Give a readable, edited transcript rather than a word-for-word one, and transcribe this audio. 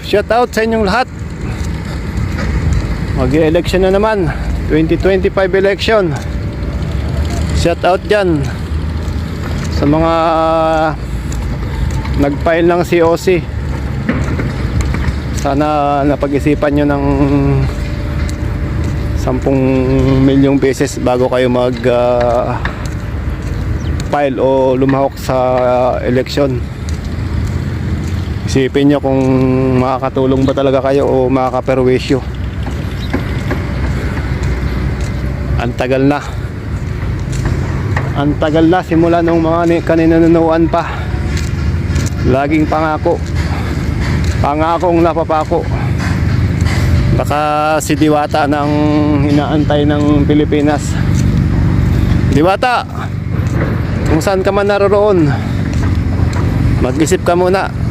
Shout out sa inyong lahat. Mag-election na naman, 2025 election. Shout out dyan sa mga nag-file ng COC. Sana napag-isipan nyo ng 10 milyong pesos bago kayo mag file o lumahok sa election. Isipin nyo kung makakatulong ba talaga kayo o makakaperwisyo. Ang tagal na simula nung mga kaninanunuan pa. Laging pangakong napapako. Baka si Diwata nang inaantay ng Pilipinas. Diwata, kung saan ka man naroroon, mag-isip ka muna.